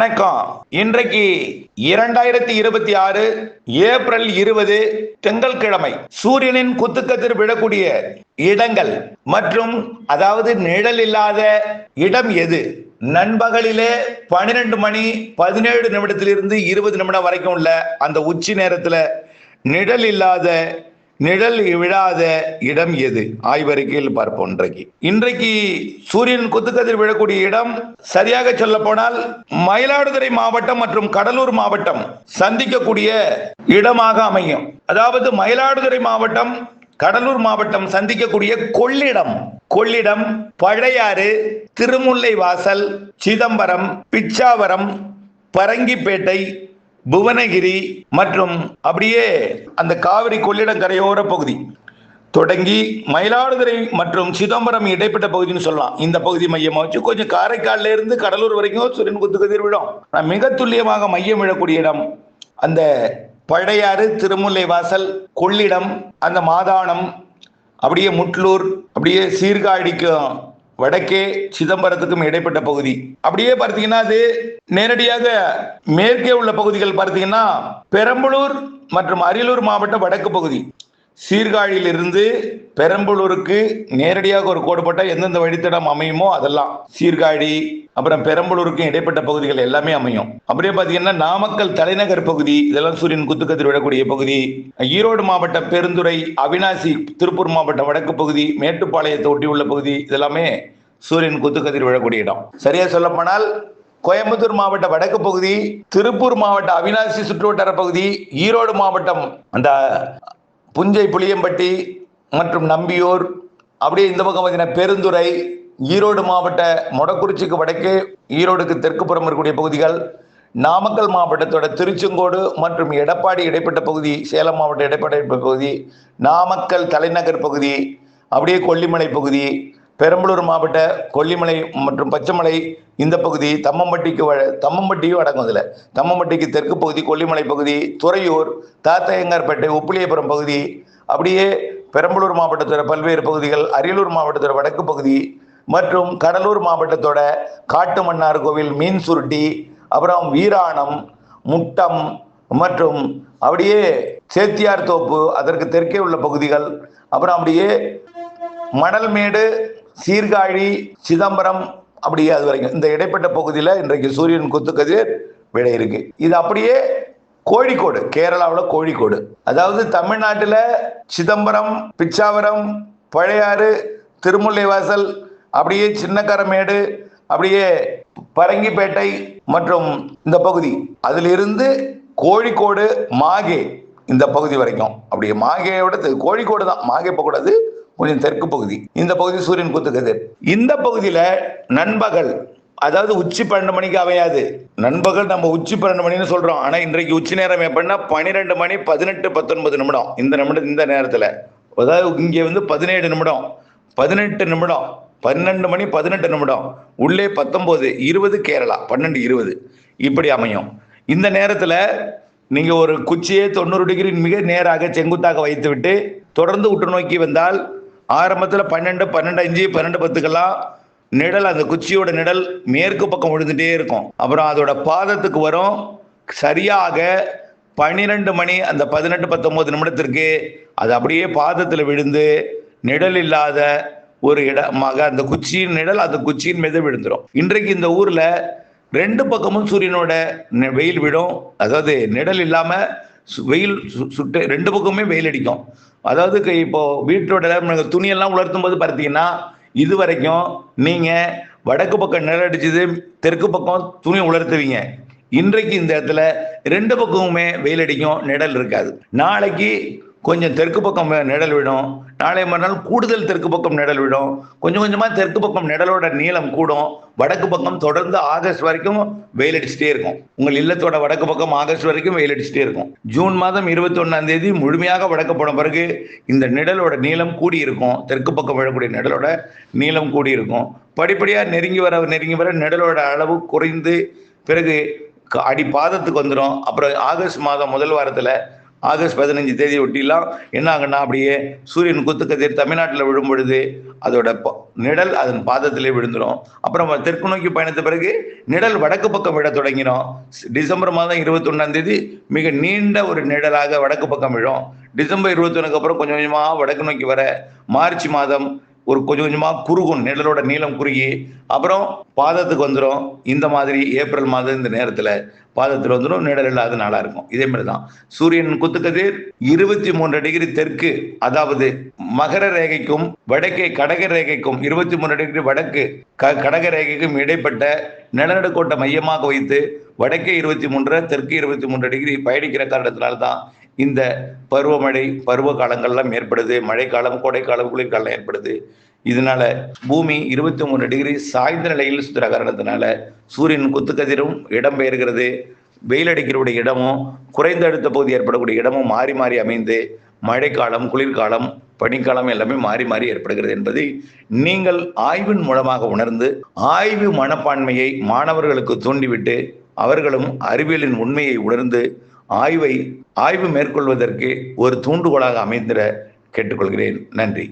வணக்கம். இன்றைக்கு 2026 ஏப்ரல் 20 திங்கட்கிழமை. சூரியனின் குத்துக்கதிர் விழக்கூடிய இடங்கள் மற்றும் அதாவது நிழல் இல்லாத இடம் எது? நண்பகலிலே 12 மணி 17 நிமிடத்திலிருந்து 20 நிமிடம் வரைக்கும் உள்ள அந்த உச்சி நேரத்துல நிழல் விழாத இடம் எது? ஆய்வறிக்கையில் பார்ப்போம். இன்றைக்கு சூரியன் குத்துக்கதிர் விழக்கூடிய இடம் சரியாக சொல்ல போனால் மயிலாடுதுறை மாவட்டம் மற்றும் கடலூர் மாவட்டம் சந்திக்கக்கூடிய இடமாக அமையும். அதாவது மயிலாடுதுறை மாவட்டம் கடலூர் மாவட்டம் சந்திக்கக்கூடிய கொள்ளிடம், பழையாறு, திருமுல்லை வாசல், சிதம்பரம், பிச்சாவரம், பரங்கிப்பேட்டை, புவனகிரி மற்றும் அப்படியே அந்த காவிரி கொள்ளிடம் கரையோர பகுதி தொடங்கி மயிலாடுதுறை மற்றும் சிதம்பரம் இடைப்பட்ட பகுதின்னு சொல்லலாம். இந்த பகுதி மையமா வச்சு கொஞ்சம் காரைக்கால்ல இருந்து கடலூர் வரைக்கும் சூரியன் குத்துக்கதிர் விழும். மிக துல்லியமாக மையம் விழக்கூடிய இடம் அந்த பழையாறு, திருமுல்லை வாசல், கொள்ளிடம், அந்த மாதானம், அப்படியே முட்லூர், அப்படியே சீர்காழிக்கும் வடக்கே சிதம்பரத்துக்கும் இடைப்பட்ட பகுதி. அப்படியே பார்த்தீங்கன்னா அது நேரடியாக மேற்கே உள்ள பகுதிகள் பார்த்தீங்கன்னா பெரம்பலூர் மற்றும் அரியலூர் மாவட்ட வடக்கு பகுதி. சீர்காழியிலிருந்து பெரம்பலூருக்கு நேரடியாக ஒரு கோடு போட்ட எந்தெந்த வழித்தடம் அமையுமோ அதெல்லாம் சீர்காழி அப்புறம் பெரம்பலூருக்கு இடைப்பட்ட பகுதிகள் எல்லாமே அமையும். அப்படியே பார்த்தீங்கன்னா நாமக்கல் தலைநகர் பகுதி இதெல்லாம் சூரியன் குத்துக்கதிர் விழக்கூடிய பகுதி. ஈரோடு மாவட்டம் பெருந்துறை, அவினாசி, திருப்பூர் மாவட்டம் வடக்கு பகுதி, மேட்டுப்பாளையத்தை ஒட்டி உள்ள பகுதி இதெல்லாமே சூரியன் குத்துக்கதிர் விழக்கூடிய இடம். சரியா சொல்ல போனால் கோயம்புத்தூர் மாவட்ட வடக்கு பகுதி, திருப்பூர் மாவட்ட அவினாசி சுற்றுவட்டார பகுதி, ஈரோடு மாவட்டம் அந்த புஞ்சை, புளியம்பட்டி மற்றும் நம்பியூர், அப்படியே இந்த பக்கம் பார்த்தீங்கன்னா பெருந்துறை, ஈரோடு மாவட்ட மொடக்குறிச்சிக்கு வடக்கே ஈரோடுக்கு தெற்கு புறம் இருக்கக்கூடிய பகுதிகள், நாமக்கல் மாவட்டத்தோட திருச்செங்கோடு மற்றும் எடப்பாடி இடைப்பட்ட பகுதி, சேலம் மாவட்ட எடப்பாடி பகுதி, நாமக்கல் தலைநகர் பகுதி, அப்படியே கொல்லிமலை பகுதி, பெரம்பலூர் மாவட்ட கொல்லிமலை மற்றும் பச்சைமலை இந்த பகுதி, தம்மம்பட்டியும் அடங்கும். இதில் தம்மம்பட்டிக்கு தெற்கு பகுதி, கொல்லிமலை பகுதி, துறையூர், தாத்தையங்கார்பேட்டை, உப்பிலியபுரம் பகுதி, அப்படியே பெரம்பலூர் மாவட்டத்தோட பல்வேறு பகுதிகள், அரியலூர் மாவட்டத்தோட வடக்கு பகுதி மற்றும் கடலூர் மாவட்டத்தோட காட்டுமன்னார் கோவில், மீன் சுருட்டி, அப்புறம் வீராணம், முட்டம் மற்றும் அப்படியே சேத்தியார் தோப்பு அதற்கு தெற்கே உள்ள பகுதிகள், அப்புறம் அப்படியே மணல்மேடு, சீர்காழி, சிதம்பரம், அப்படியே அது வரைக்கும் இந்த இடைப்பட்ட பகுதியில் இன்றைக்கு சூரியன் குத்துக்கதிர் விழ இருக்கு. இது அப்படியே கோழிக்கோடு, கேரளாவில் கோழிக்கோடு, அதாவது தமிழ்நாட்டில் சிதம்பரம், பிச்சாவரம், பழையாறு, திருமுல்லை வாசல், அப்படியே சின்னக்கரமேடு, அப்படியே பரங்கிப்பேட்டை மற்றும் இந்த பகுதி, அதிலிருந்து கோழிக்கோடு, மாகே இந்த பகுதி வரைக்கும். அப்படியே மாகேயோட கோழிக்கோடு தான், மாகே போகக்கூடாது, கொஞ்சம் தெற்கு பகுதி. இந்த பகுதி சூரியன் குத்துக்கதிர். இந்த பகுதியில நண்பகல், அதாவது உச்சி 12 மணிக்கு அமையாது. நண்பகல் நம்ம உச்சி 12 மணின்னு சொல்றோம். ஆனா இன்றைக்கு உச்சி நேரம் எப்படின்னா 12 மணி 18-19 நிமிடம். இந்த நேரத்துல அதாவது இங்க 17 நிமிடம், 18 நிமிடம், 12 மணி 18 நிமிடம், உள்ளே 19, 20 கேரளா, 12-20 இப்படி அமையும். இந்த நேரத்துல நீங்க ஒரு குச்சியை 90 டிகிரி மிக நேராக செங்குத்தாக வைத்து விட்டு தொடர்ந்து உற்று நோக்கி வந்தால் ஆரம்பத்தில் 12, 12:05, 12:10 நிழல், அந்த குச்சியோட நிழல் மேற்கு பக்கம் விழுந்துட்டே இருக்கும். அப்புறம் அதோட பாதத்துக்கு வரும். சரியாக 12 மணி அந்த 18-19 நிமிடத்திற்கு அது அப்படியே பாதத்தில் விழுந்து நிழல் இல்லாத ஒரு இடமாக அந்த குச்சியின் நிழல் அந்த குச்சியின் மீது விழுந்துடும். இன்றைக்கு இந்த ஊர்ல 2 பக்கமும் சூரியனோட வெயில் விடும். அதாவது நிழல் இல்லாம வெயில் சுட்டு 2 பக்கமுமே வெயில் அடிக்கும். அதாவது இப்போ வீட்டோட துணியெல்லாம் உலர்த்தும் போது பார்த்தீங்கன்னா இது வரைக்கும் நீங்க வடக்கு பக்கம் நிழல் அடிச்சது, தெற்கு பக்கம் துணி உலர்த்துவீங்க. இன்றைக்கு இந்த இடத்துல 2 பக்கமுமே வெயில் அடிக்கும், நிழல் இருக்காது. நாளைக்கு கொஞ்சம் தெற்கு பக்கம் நிழல் விடும், நாளை மறுநாள் கூடுதல் தெற்கு பக்கம் நிழல் விடும். கொஞ்சம் கொஞ்சமா தெற்கு பக்கம் நிழலோட நீளம் கூடும். வடக்கு பக்கம் தொடர்ந்து ஆகஸ்ட் வரைக்கும் வெயில் அடிச்சுட்டே இருக்கும். உங்கள் இல்லத்தோட வடக்கு பக்கம் ஆகஸ்ட் வரைக்கும் வெயில் அடிச்சுட்டே இருக்கும். ஜூன் மாதம் 21ஆம் தேதி முழுமையாக வடக்கு போன பிறகு இந்த நிழலோட நீளம் கூடி இருக்கும். தெற்கு பக்கம் விழக்கூடிய நிழலோட நீளம் கூடி இருக்கும். படிப்படியா நெருங்கி வர நிழலோட அளவு குறைந்து பிறகு அடி பாதத்துக்கு வந்துடும். அப்புறம் ஆகஸ்ட் மாதம் முதல் வாரத்துல ஆகஸ்ட் 15 தேதி ஒட்டிலாம் என்ன ஆகுன்னா, அப்படியே சூரியன் குத்துக்கதிர் தமிழ்நாட்டில் விழும் பொழுது அதோட நிழல் அதன் பாதத்திலே விழுந்துடும். அப்புறம் தெற்கு நோக்கி பயணித்த பிறகு நிழல் வடக்கு பக்கம் விழ தொடங்கிடும். டிசம்பர் மாதம் 21ஆம் தேதி மிக நீண்ட ஒரு நிழலாக வடக்கு பக்கம் விழும். டிசம்பர் 21க்கு அப்புறம் கொஞ்சம் கொஞ்சமா வடக்கு நோக்கி வர மார்ச் மாதம் ஒரு கொஞ்சம் கொஞ்சமா குறுகும், நிழலோட நீளம் குறுகி அப்புறம் பாதத்துக்கு வந்துடும். இந்த மாதிரி ஏப்ரல் மாதம் இந்த நேரத்துல பாதத்தில் வந்துடும், நிழல் இல்லாத நாளா இருக்கும். இதே மாதிரிதான் சூரியன் குத்துக்கதிர் 23 டிகிரி தெற்கு, அதாவது மகர ரேகைக்கும் வடக்கே கடக ரேகைக்கும் 23 டிகிரி வடக்கு கடக ரேகைக்கும் இடைப்பட்ட நிலநடுக்கோட்டை மையமாக வைத்து வடக்கே 23 தெற்கு 23 டிகிரி பயணிக்கிற காரணத்தினால்தான் இந்த பருவமழை பருவ காலங்கள்லாம் ஏற்படுது. மழைக்காலம், கோடைக்காலம், குளிர்காலம் ஏற்படுது. இதனால பூமி 23 டிகிரி சாய்ந்த நிலையில் சுற்றுற காரணத்தினால சூரியன் குத்துக்கதிரும் இடம்பெயர்கிறது. வெயில் அடிக்கிறவுடைய இடமும் குறைந்த அழுத்த பகுதி ஏற்படக்கூடிய இடமும் மாறி மாறி அமைந்து மழைக்காலம், குளிர்காலம், பனிக்காலம் எல்லாமே மாறி மாறி ஏற்படுகிறது என்பதை நீங்கள் ஆய்வின் மூலமாக உணர்ந்து ஆய்வு மனப்பான்மையை மாணவர்களுக்கு தூண்டிவிட்டு அவர்களும் அறிவியலின் உண்மையை உணர்ந்து ஆய்வு மேற்கொள்வதற்கு ஒரு தூண்டுகோலாக அமைந்திட கேட்டுக்கொள்கிறேன். நன்றி.